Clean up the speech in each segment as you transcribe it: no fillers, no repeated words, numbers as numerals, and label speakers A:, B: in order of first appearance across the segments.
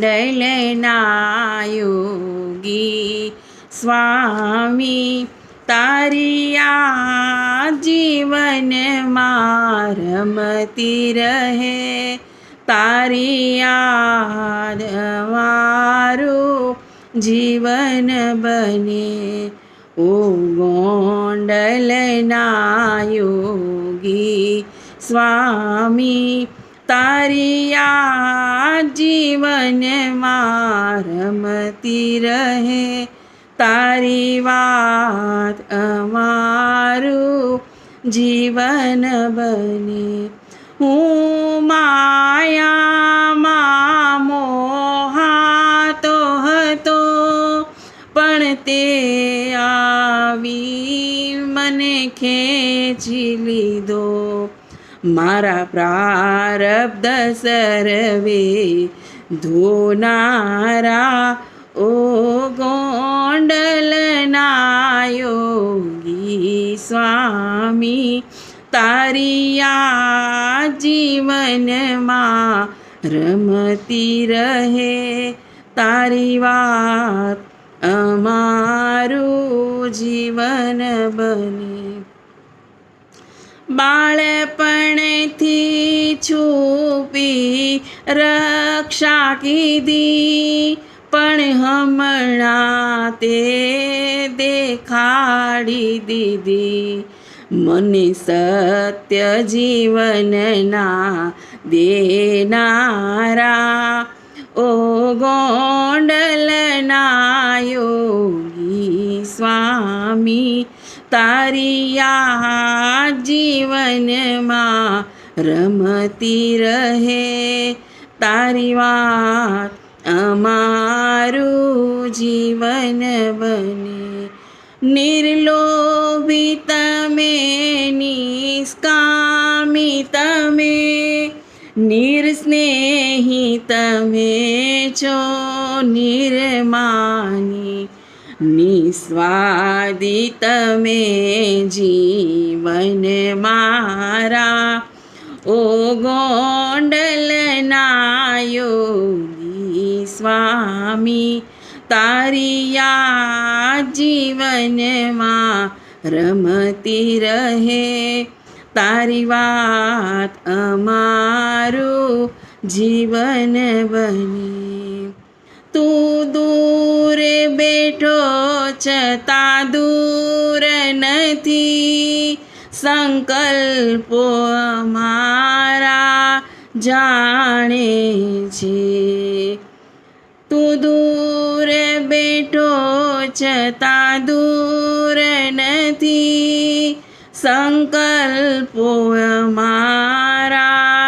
A: ગોંડલના યોગી સ્વામી, તારી આ જીવનમાં રમતી રહે, તારી યાદ મારું જીવન બને. ઓ ગોંડલના યોગી સ્વામી, તારી યાદ જીવનમાં રમતી રહે, તારી વાત અમારું જીવન બને. હું માયામાં મોહાતો હતો, પણ તે આવી મને ખેંચી લીધો. મારા પ્રારબ્ધ સર્વે ધોનારા, ઓ ગોંડલના યોગી સ્વામી, તારી યાદ જીવનમાં રમતી રહે, તારી વાત અમારું જીવન બને. બાળપણથી છુપી રક્ષા કીધી, પણ હમણાં તે દેખાડી દીધી. મને સત્ય જીવનના દેનારા, ઓ ગોંડલના યોગી સ્વામી, તારી યાદ જીવનમાં રમતી રહે, તારી વાત અમારું જીવન બને. નિર્લોભી તમે, નિષ્કામી તમે, નિર્સ્નેહી તમે છો નિર્માની, નિસ્વાદી તમે જીવન મારા, ઓ ગોંડલના યોગી સ્વામી, તારી યાદ જીવનમાં રમતી રહે, તારી વાત અમારું જીવન બને. તું દૂર બેઠો છતાં દૂર નથી, સંકલ્પો અમારા જાણે છે. તું દૂર બેઠો છતાં દૂર નથી, સંકલ્પો અમારા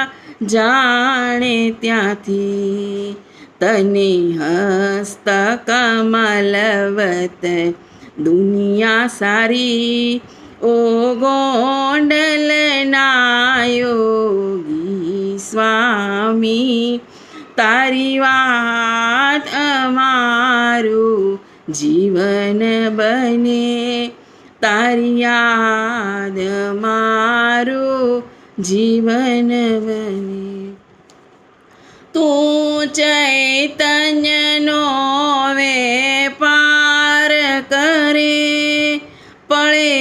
A: જાણે ત્યાંથી. તને હસ્ત કમલવત દુનિયા સારી, ઓ ગોંડલના યોગી સ્વામી, તારી વાત અમારું જીવન બને, તારી યાદ મારું જીવન બને. તું ચૈતન્યનો વેપાર કરે, પળે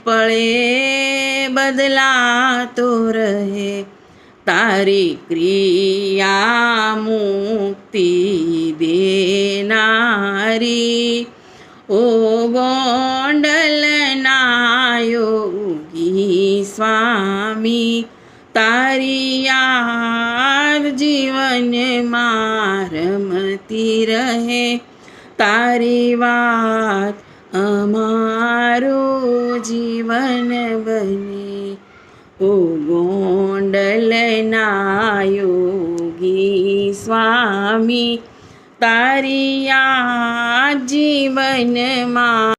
A: પળે બદલાતો રહે, તારી ક્રિયા મુક્તિ દેનારી, ઓ ગોંડલના યોગી સ્વામી, તારી યાદ જીવનમાં રમતી રહે, તારી વાત અમારું જીવન બને. ઓ ગોંડલના યોગી સ્વામી, તારી યાદ જીવનમાં